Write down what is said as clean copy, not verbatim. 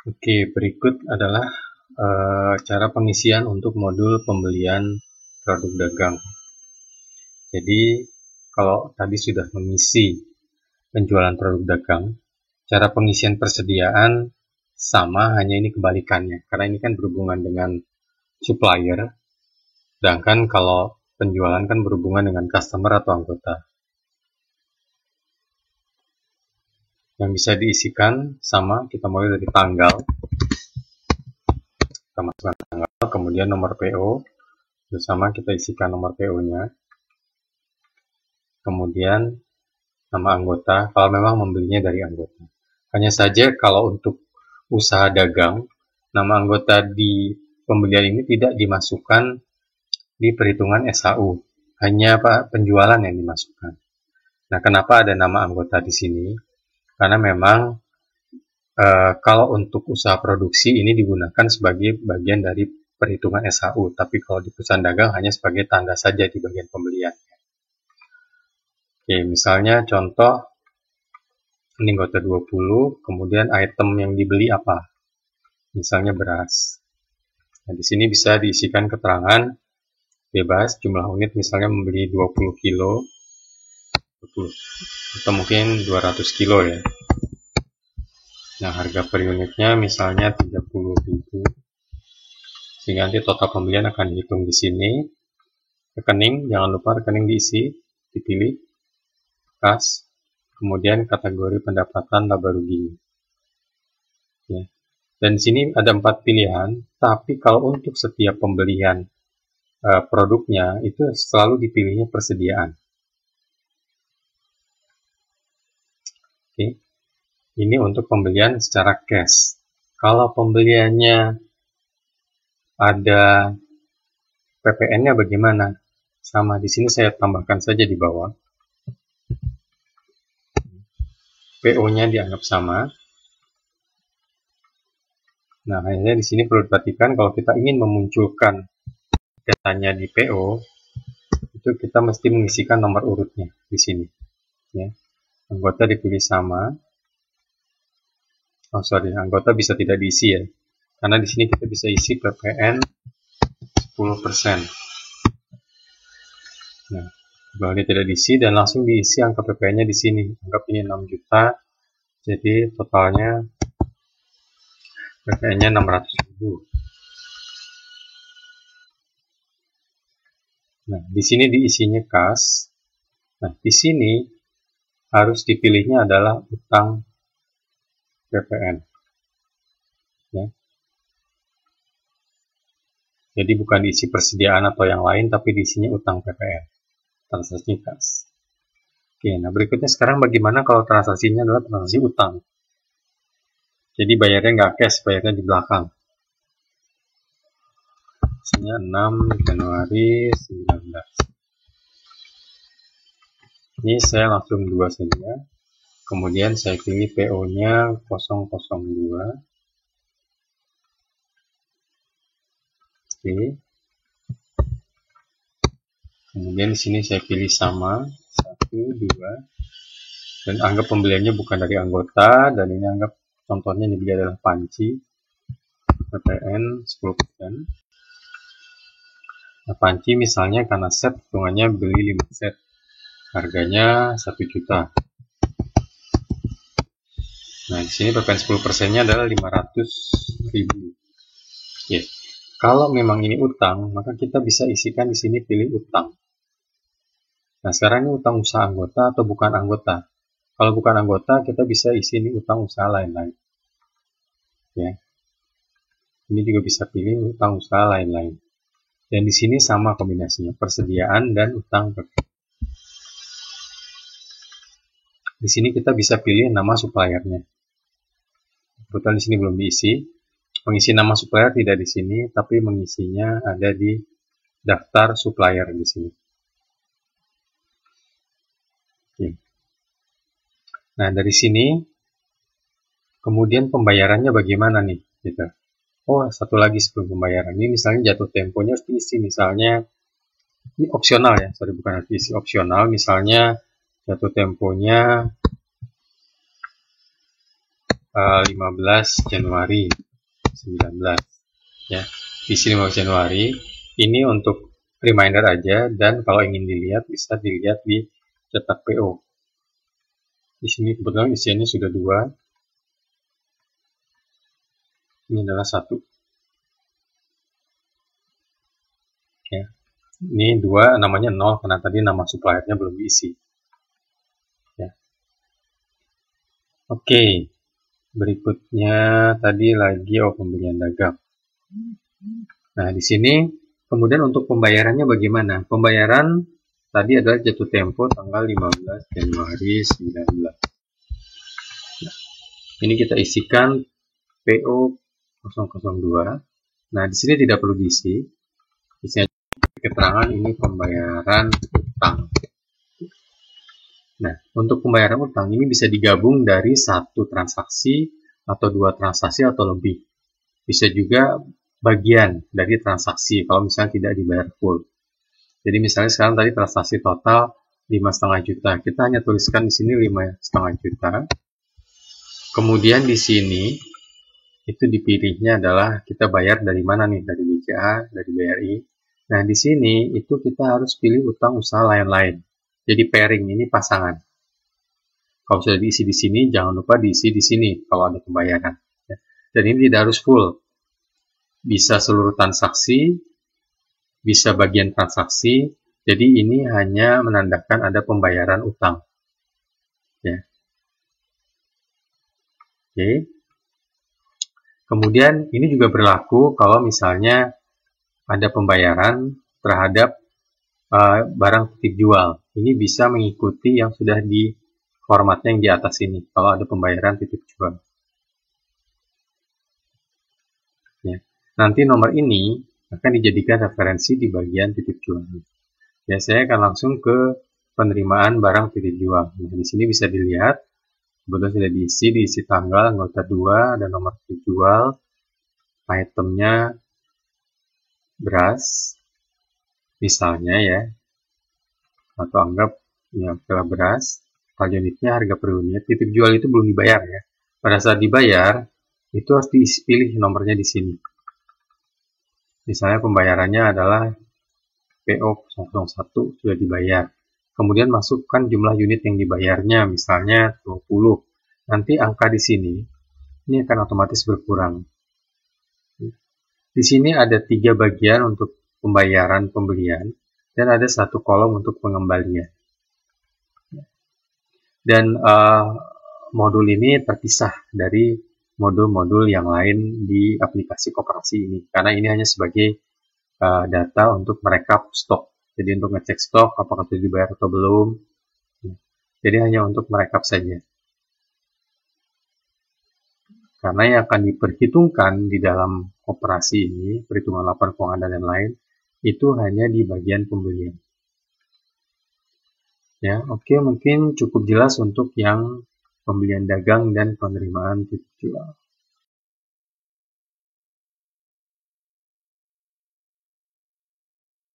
Oke, berikut adalah cara pengisian untuk modul pembelian produk dagang. Jadi, kalau tadi sudah mengisi penjualan produk dagang, cara pengisian persediaan sama, hanya ini kebalikannya. Karena ini kan berhubungan dengan supplier, sedangkan kalau penjualan kan berhubungan dengan customer atau anggota. Yang bisa diisikan sama, kita mulai dari tanggal, kita masukkan tanggal, kemudian nomor PO, sama kita isikan nomor PO-nya, kemudian nama anggota, kalau memang membelinya dari anggota. Hanya saja kalau untuk usaha dagang, nama anggota di pembelian ini tidak dimasukkan di perhitungan SHU, hanya penjualan yang dimasukkan. Nah, kenapa ada nama anggota di sini? Karena memang kalau untuk usaha produksi ini digunakan sebagai bagian dari perhitungan SHU, tapi kalau di perusahaan dagang hanya sebagai tanda saja di bagian pembelian. Oke, misalnya contoh ini anggota 20, kemudian item yang dibeli apa? Misalnya beras. Nah, di sini bisa diisikan keterangan bebas, jumlah unit misalnya membeli 20 kilo, 20, atau mungkin 200 kilo ya. Nah, harga per unitnya misalnya 30.000. Sehingga nanti total pembelian akan dihitung di sini. Rekening, jangan lupa rekening diisi, dipilih, kas, kemudian kategori pendapatan laba rugi. Ya. Dan di sini ada 4 pilihan, tapi kalau untuk setiap pembelian produknya itu selalu dipilihnya persediaan. Oke. Ini untuk pembelian secara cash. Kalau pembeliannya ada PPN-nya bagaimana? Sama, di sini saya tambahkan saja di bawah. PO-nya dianggap sama. Nah, hanya di sini perlu diperhatikan kalau kita ingin memunculkan datanya di PO, itu kita mesti mengisikan nomor urutnya di sini. Ya. Anggota dipilih sama. Anggota bisa tidak diisi ya. Karena di sini kita bisa isi PPN 10%. Nah, kalau dia tidak diisi dan langsung diisi angka PPN-nya di sini. Anggap ini 6 juta. Jadi totalnya PPN-nya 600.000. Nah, di sini diisinya kas. Nah, di sini harus dipilihnya adalah utang PPN. Ya. Jadi bukan diisi persediaan atau yang lain, tapi diisinya utang PPN. Transaksi kas. Oke, nah berikutnya sekarang bagaimana kalau transaksinya adalah transaksi utang. Jadi bayarnya nggak cash, bayarnya di belakang. Misalnya 6 Januari 19. Ini saya langsung 2 saja. Kemudian saya pilih PO-nya 002. Oke. Kemudian di sini saya pilih sama 1, 2. Dan anggap pembeliannya bukan dari anggota, dan ini anggap contohnya ini beli adalah panci. PPN 10%. Nah, panci misalnya karena set hitungannya beli 5 set. Harganya 1 juta. Nah, di sini PPN 10%-nya adalah 500.000. Oke. Kalau memang ini utang, maka kita bisa isikan di sini pilih utang. Nah, sekarang ini utang usaha anggota atau bukan anggota. Kalau bukan anggota, kita bisa isi ini utang usaha lain-lain. Ya. Ini juga bisa pilih utang usaha lain-lain. Dan di sini sama kombinasinya, persediaan dan utang PPN. Di sini kita bisa pilih nama suppliernya. Kebetulan di sini belum diisi. Mengisi nama supplier tidak di sini, tapi mengisinya ada di daftar supplier di sini. Oke. Nah, dari sini kemudian pembayarannya bagaimana nih? Gitu. Oh, satu lagi sebelum pembayaran. Ini misalnya jatuh temponya harus diisi. Misalnya, ini opsional ya, bukan harus diisi, opsional. Misalnya jatuh temponya 15 Januari 19 ya. Di sini 15 Januari ini untuk reminder aja, dan kalau ingin dilihat bisa dilihat di cetak PO. Di sini kebetulan isiannya sudah 2. Ini adalah 1. Ya. Ini 2 namanya 0 karena tadi nama suppliernya belum diisi. Ya. Oke. Berikutnya tadi lagi pembelian dagang. Nah, di sini kemudian untuk pembayarannya bagaimana? Pembayaran tadi adalah jatuh tempo tanggal 15 Januari 19. Nah, ini kita isikan PO 002. Nah, di sini tidak perlu diisi. Isinya keterangan ini pembayaran utang. Nah, untuk pembayaran utang ini bisa digabung dari 1 transaksi atau 2 transaksi atau lebih. Bisa juga bagian dari transaksi kalau misalnya tidak dibayar full. Jadi misalnya sekarang tadi transaksi total 5,5 juta. Kita hanya tuliskan di sini 5,5 juta. Kemudian di sini itu dipilihnya adalah kita bayar dari mana nih, dari BCA, dari BRI. Nah, di sini itu kita harus pilih utang usaha lain-lain. Jadi pairing ini pasangan. Kalau sudah diisi di sini, jangan lupa diisi di sini kalau ada pembayaran. Dan ini tidak harus full. Bisa seluruh transaksi, bisa bagian transaksi. Jadi ini hanya menandakan ada pembayaran utang. Ya. Oke. Kemudian ini juga berlaku kalau misalnya ada pembayaran terhadap barang titip jual. Ini bisa mengikuti yang sudah di formatnya yang di atas ini kalau ada pembayaran titip jual. Ya. Nanti nomor ini akan dijadikan referensi di bagian titip jual. Ya, saya akan langsung ke penerimaan barang titip jual. Nah, di sini bisa dilihat kebetulan sudah diisi tanggal, anggota 2, dan nomor titip jual, itemnya beras, misalnya ya, atau anggap ya beras, harga unitnya harga per unit, titip jual itu belum dibayar ya. Pada saat dibayar, itu harus dipilih nomornya di sini. Misalnya pembayarannya adalah PO 001 sudah dibayar. Kemudian masukkan jumlah unit yang dibayarnya, misalnya 20. Nanti angka di sini, ini akan otomatis berkurang. Di sini ada 3 bagian untuk pembayaran pembelian, dan ada 1 kolom untuk pengembalian. Dan modul ini terpisah dari modul-modul yang lain di aplikasi koperasi ini, karena ini hanya sebagai data untuk merekap stok. Jadi untuk ngecek stok apakah sudah dibayar atau belum. Jadi hanya untuk merekap saja. Karena yang akan diperhitungkan di dalam koperasi ini, perhitungan laporan keuangan dan lain-lain, itu hanya di bagian pembelian. Ya, oke, mungkin cukup jelas untuk yang pembelian dagang dan penerimaan titip jual.